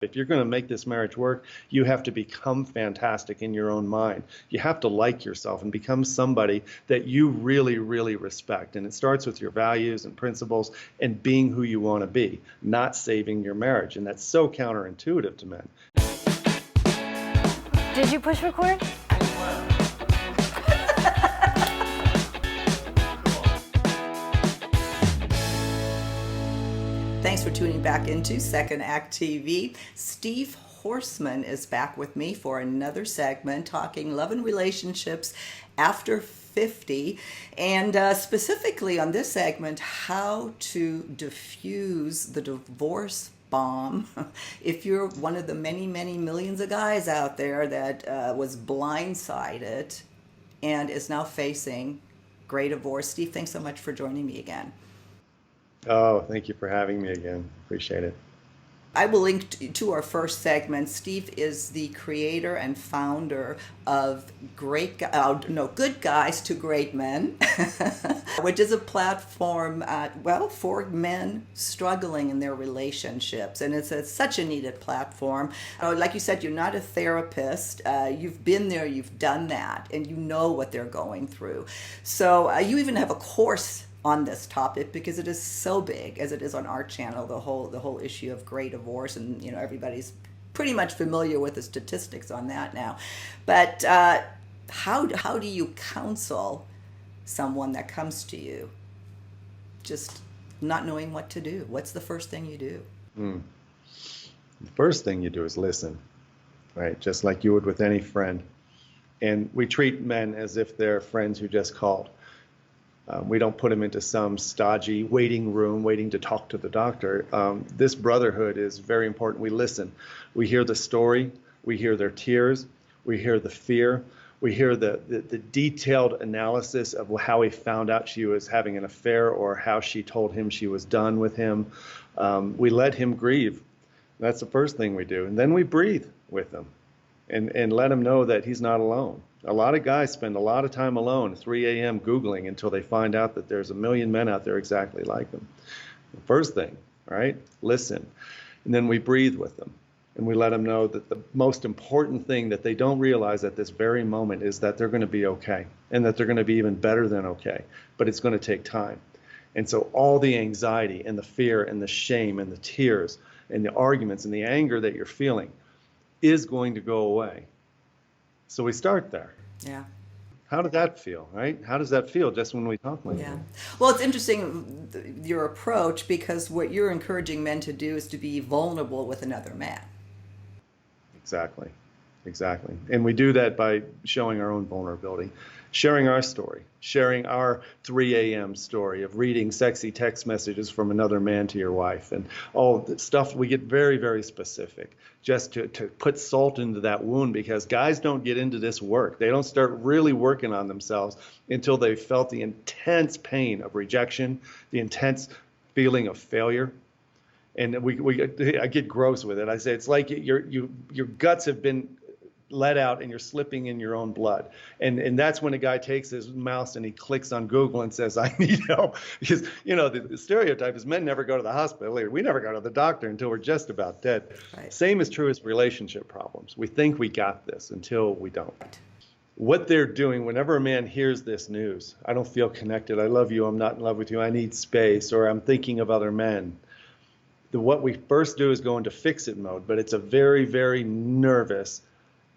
If you're going to make this marriage work, you have to become fantastic in your own mind. You have to like yourself and become somebody that you really, really respect. And it starts with your values and principles and being who you want to be, not saving your marriage. And that's so counterintuitive to men. Did you push record? Thanks for tuning back into Second Act TV. Steve Horsmon is back with me for another segment talking love and relationships after 50, and specifically on this segment, how to diffuse the divorce bomb if you're one of the many, many millions of guys out there that was blindsided and is now facing gray divorce. Steve, thanks so much for joining me again. Oh, thank you for having me again. Appreciate it. I will link to our first segment. Steve is the creator and founder of Good Guys to Great Men, which is a platform, for men struggling in their relationships. And it's such a needed platform. Like you said, you're not a therapist. You've been there, you've done that, and you know what they're going through. So you even have a course on this topic because it is so big as it is on our channel, the whole issue of gray divorce, and everybody's pretty much familiar with the statistics on that now. But how do you counsel someone that comes to you just not knowing what to do? What's the first thing you do? The first thing you do is listen, right? Just like you would with any friend. And we treat men as if they're friends who just called. We don't put them into some stodgy waiting room waiting to talk to the doctor. This brotherhood is very important. We listen. We hear the story. We hear their tears. We hear the fear. We hear the detailed analysis of how he found out she was having an affair or how she told him she was done with him. We let him grieve. That's the first thing we do. And then we breathe with him and let him know that he's not alone. A lot of guys spend a lot of time alone, 3 a.m. Googling until they find out that there's a million men out there exactly like them. The first thing, right? Listen. And then we breathe with them. And we let them know that the most important thing that they don't realize at this very moment is that they're going to be okay, and that they're going to be even better than okay. But it's going to take time. And so all the anxiety and the fear and the shame and the tears and the arguments and the anger that you're feeling is going to go away. So we start there. Yeah. How did that feel, right? How does that feel just when we talk like that? Well, it's interesting, your approach, because what you're encouraging men to do is to be vulnerable with another man. Exactly. And we do that by showing our own vulnerability, sharing our story, sharing our 3 a.m. story of reading sexy text messages from another man to your wife and all the stuff. We get very, very specific just to put salt into that wound, because guys don't get into this work. They don't start really working on themselves until they've felt the intense pain of rejection, the intense feeling of failure. And I get gross with it. I say it's like your guts have been let out and you're slipping in your own blood. And that's when a guy takes his mouse and he clicks on Google and says, I need help. Because, the stereotype is men never go to the hospital. We never go to the doctor until we're just about dead. Right. Same is true as relationship problems. We think we got this until we don't. What they're doing whenever a man hears this news, I don't feel connected, I love you, I'm not in love with you, I need space, or I'm thinking of other men. What we first do is go into fix-it mode, but it's a very, very nervous,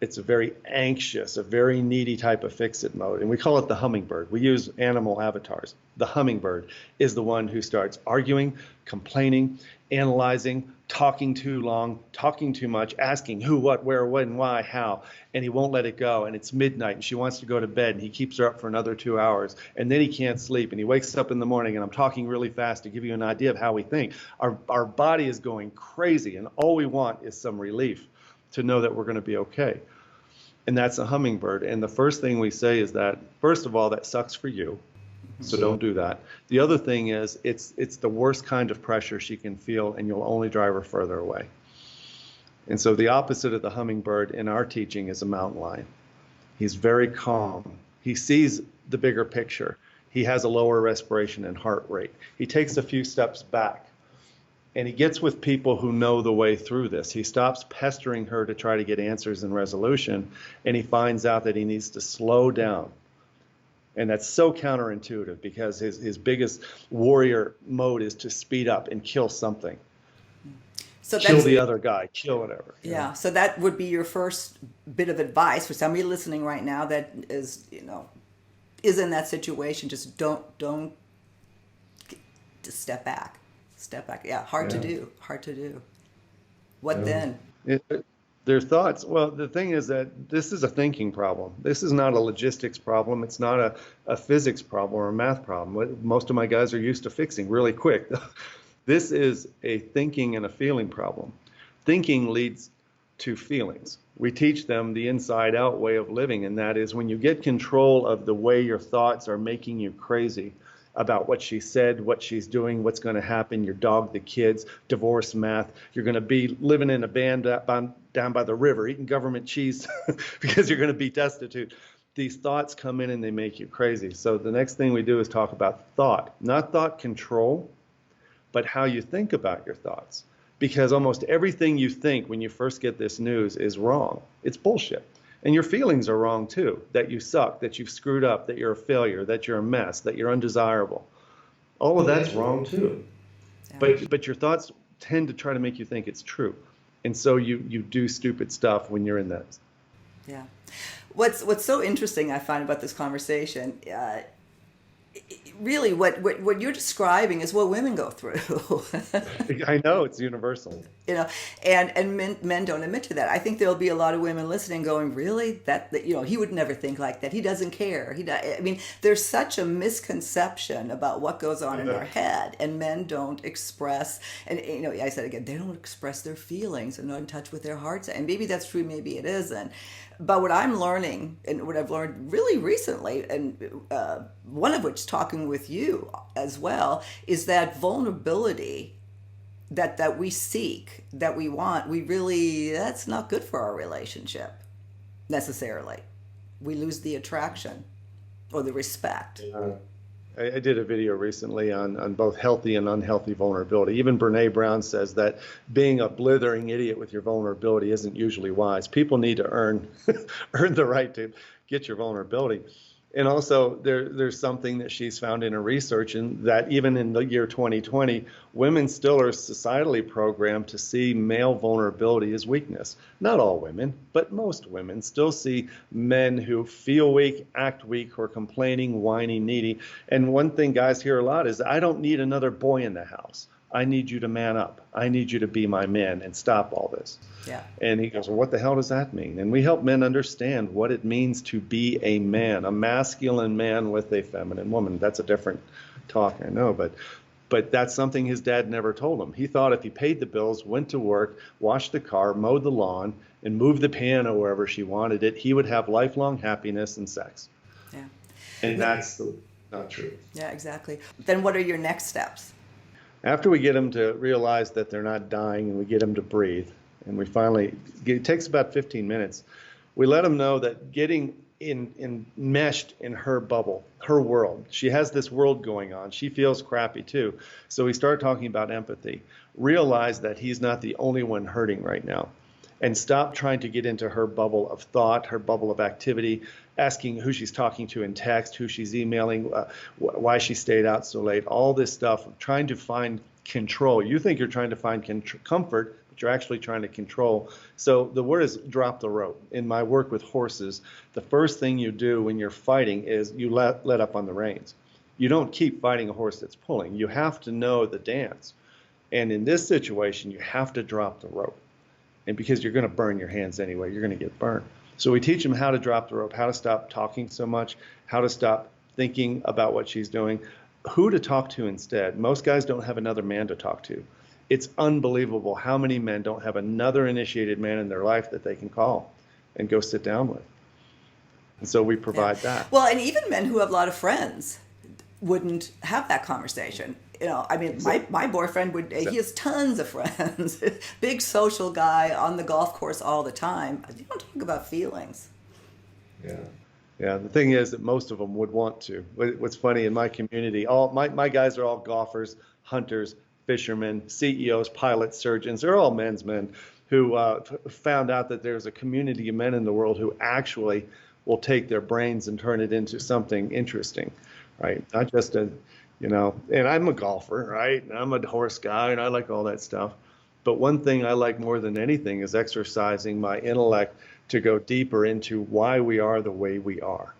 it's a very anxious, a very needy type of fix-it mode. And we call it the hummingbird. We use animal avatars. The hummingbird is the one who starts arguing, complaining, analyzing, talking too long, talking too much, asking who, what, where, when, why, how, and he won't let it go. And it's midnight and she wants to go to bed and he keeps her up for another 2 hours, and then he can't sleep and he wakes up in the morning, and I'm talking really fast to give you an idea of how we think. Our body is going crazy, and all we want is some relief to know that we're going to be okay. And that's a hummingbird. And the first thing we say is that, first of all, that sucks for you. So don't do that. The other thing is it's the worst kind of pressure she can feel, and you'll only drive her further away. And so the opposite of the hummingbird in our teaching is a mountain lion. He's very calm. He sees the bigger picture. He has a lower respiration and heart rate. He takes a few steps back. And he gets with people who know the way through this. He stops pestering her to try to get answers and resolution, and he finds out that he needs to slow down. And that's so counterintuitive because his biggest warrior mode is to speed up and kill something. So kill the other guy, kill whatever. Yeah, so that would be your first bit of advice for somebody listening right now that is, is in that situation. Just don't just step back. Step back. Yeah, hard to do. What then? Their thoughts. Well, the thing is that this is a thinking problem. This is not a logistics problem. It's not a physics problem or a math problem. Most of my guys are used to fixing really quick. This is a thinking and a feeling problem. Thinking leads to feelings. We teach them the inside out way of living, and that is when you get control of the way your thoughts are making you crazy about what she said, what she's doing, what's going to happen, your dog, the kids, divorce, math. You're going to be living in a van down by the river, eating government cheese because you're going to be destitute. These thoughts come in and they make you crazy. So the next thing we do is talk about thought, not thought control, but how you think about your thoughts. Because almost everything you think when you first get this news is wrong. It's bullshit. And your feelings are wrong too, that you suck, that you've screwed up, that you're a failure, that you're a mess, that you're undesirable. All of that's wrong too. Yeah. But your thoughts tend to try to make you think it's true. And so you do stupid stuff when you're in that. Yeah. What's so interesting I find about this conversation, really what you're describing is what women go through. I know, it's universal. And men don't admit to that. I think there'll be a lot of women listening going, really? That he would never think like that. He doesn't care. There's such a misconception about what goes on in our head, and men don't express, and I said again, they don't express their feelings and not in touch with their hearts. And maybe that's true, maybe it isn't. But what I'm learning, and what I've learned really recently, and one of which talking with you as well, is that vulnerability that we seek, that we want, that's not good for our relationship necessarily. We lose the attraction or the respect. Yeah. I did a video recently on both healthy and unhealthy vulnerability. Even Brene Brown says that being a blithering idiot with your vulnerability isn't usually wise. People need to earn the right to get your vulnerability. And also there's something that she's found in her research, and that even in the year 2020, women still are societally programmed to see male vulnerability as weakness. Not all women, but most women still see men who feel weak, act weak, or complaining, whiny, needy. And one thing guys hear a lot is, I don't need another boy in the house. I need you to man up. I need you to be my man and stop all this. Yeah. And he goes, well, what the hell does that mean? And we help men understand what it means to be a man, a masculine man with a feminine woman. That's a different talk, I know, but that's something his dad never told him. He thought if he paid the bills, went to work, washed the car, mowed the lawn, and moved the piano wherever she wanted it, he would have lifelong happiness and sex. Yeah. And that's not true. Yeah, exactly. Then what are your next steps? After we get them to realize that they're not dying and we get them to breathe, and we finally, it takes about 15 minutes, we let them know that getting enmeshed in her bubble, her world. She has this world going on. She feels crappy too. So we start talking about empathy. Realize that he's not the only one hurting right now. And stop trying to get into her bubble of thought, her bubble of activity, asking who she's talking to in text, who she's emailing, why she stayed out so late, all this stuff, trying to find control. You think you're trying to find comfort, but you're actually trying to control. So the word is drop the rope. In my work with horses, the first thing you do when you're fighting is you let up on the reins. You don't keep fighting a horse that's pulling. You have to know the dance. And in this situation, you have to drop the rope. And because you're going to burn your hands anyway, you're going to get burned. So we teach them how to drop the rope, how to stop talking so much, how to stop thinking about what she's doing, who to talk to instead. Most guys don't have another man to talk to. It's unbelievable how many men don't have another initiated man in their life that they can call and go sit down with. And so we provide that. Well, and even men who have a lot of friends wouldn't have that conversation. My boyfriend he has tons of friends, big social guy on the golf course all the time. You don't talk about feelings. Yeah. The thing is that most of them would want to. What's funny in my community, my guys are all golfers, hunters, fishermen, CEOs, pilots, surgeons. They're all men's men who found out that there's a community of men in the world who actually will take their brains and turn it into something interesting, right? Not just a, and I'm a golfer, right? And I'm a horse guy and I like all that stuff. But one thing I like more than anything is exercising my intellect to go deeper into why we are the way we are.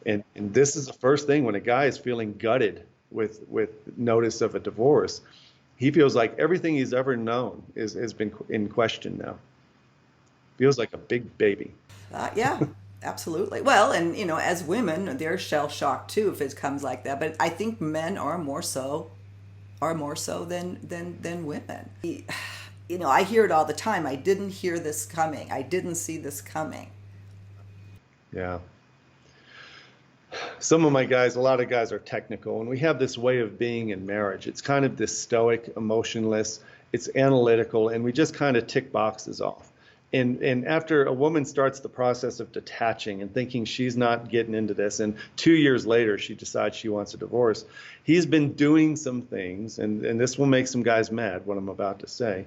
And this is the first thing when a guy is feeling gutted with notice of a divorce, he feels like everything he's ever known has been in question now. Feels like a big baby. Yeah, absolutely. Well, and as women, they're shell shocked too if it comes like that. But I think men are more so than women. I hear it all the time. I didn't hear this coming. I didn't see this coming. Yeah. Some of my guys, a lot of guys are technical, and we have this way of being in marriage. It's kind of this stoic, emotionless, it's analytical, and we just kind of tick boxes off. And after a woman starts the process of detaching and thinking she's not getting into this, and 2 years later she decides she wants a divorce, he's been doing some things, and this will make some guys mad, what I'm about to say,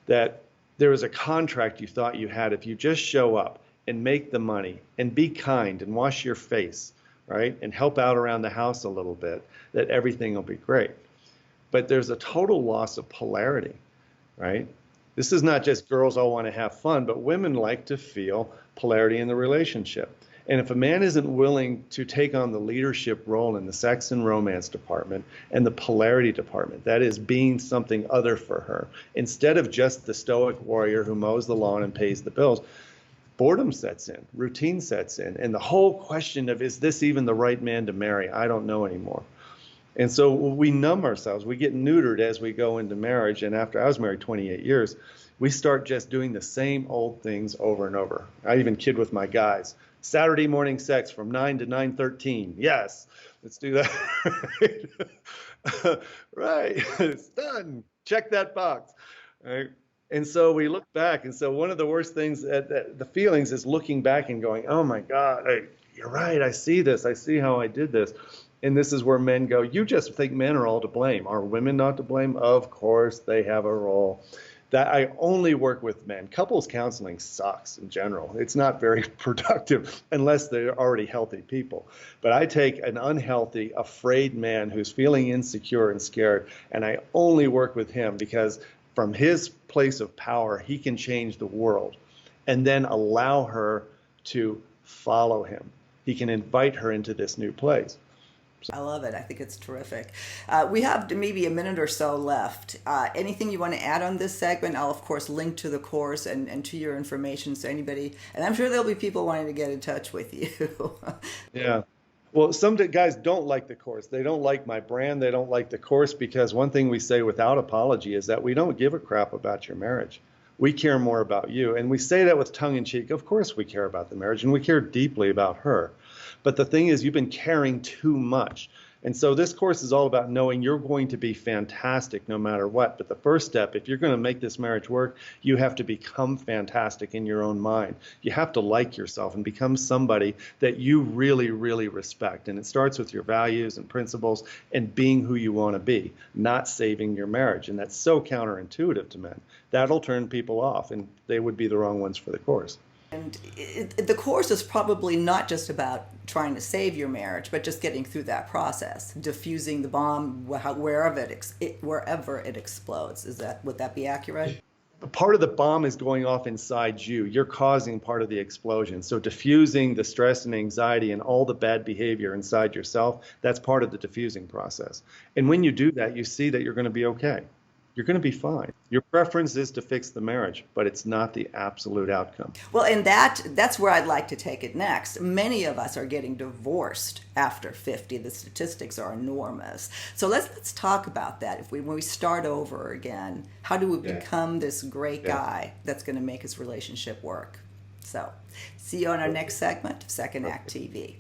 that there was a contract you thought you had if you just show up and make the money and be kind and wash your face, right, and help out around the house a little bit, that everything will be great. But there's a total loss of polarity, right? This is not just girls all want to have fun, but women like to feel polarity in the relationship. And if a man isn't willing to take on the leadership role in the sex and romance department and the polarity department, that is being something other for her, instead of just the stoic warrior who mows the lawn and pays the bills, boredom sets in, routine sets in, and the whole question of, is this even the right man to marry? I don't know anymore. And so we numb ourselves. We get neutered as we go into marriage. And after I was married 28 years, we start just doing the same old things over and over. I even kid with my guys. Saturday morning sex from 9 to 9:13. Yes, let's do that. Right, it's done. Check that box. Right. And so we look back. And so one of the worst things, the feelings is looking back and going, oh my God, you're right. I see this. I see how I did this. And this is where men go, you just think men are all to blame. Are women not to blame? Of course, they have a role. That I only work with men. Couples counseling sucks in general. It's not very productive unless they're already healthy people. But I take an unhealthy, afraid man who's feeling insecure and scared, and I only work with him because from his place of power, he can change the world and then allow her to follow him. He can invite her into this new place. I love it. I think it's terrific. We have maybe a minute or so left. Anything you want to add on this segment? I'll, of course, link to the course and to your information so anybody, and I'm sure there'll be people wanting to get in touch with you. Yeah. Well, some guys don't like the course. They don't like my brand. They don't like the course because one thing we say without apology is that we don't give a crap about your marriage. We care more about you. And we say that with tongue in cheek. Of course we care about the marriage and we care deeply about her. But the thing is, you've been caring too much. And so this course is all about knowing you're going to be fantastic no matter what. But the first step, if you're going to make this marriage work, you have to become fantastic in your own mind. You have to like yourself and become somebody that you really, really respect. And it starts with your values and principles and being who you want to be, not saving your marriage. And that's so counterintuitive to men. That'll turn people off, and they would be the wrong ones for the course. And the course is probably not just about trying to save your marriage, but just getting through that process, diffusing the bomb wherever it explodes. Would that be accurate? Part of the bomb is going off inside you. You're causing part of the explosion. So diffusing the stress and anxiety and all the bad behavior inside yourself, that's part of the diffusing process. And when you do that, you see that you're going to be okay. You're going to be fine. Your preference is to fix the marriage, but it's not the absolute outcome. Well, and that's where I'd like to take it next. Many of us are getting divorced after 50. The statistics are enormous. So let's talk about that. When we start over again, how do we become this great guy that's going to make his relationship work? So see you on our next segment of Second Act TV.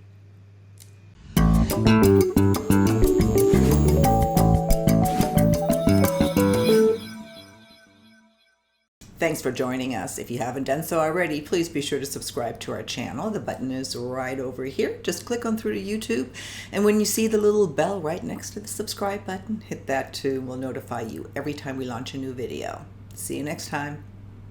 Thanks for joining us. If you haven't done so already, please be sure to subscribe to our channel. The button is right over here. Just click on through to YouTube. And when you see the little bell right next to the subscribe button, hit that too. We'll notify you every time we launch a new video. See you next time.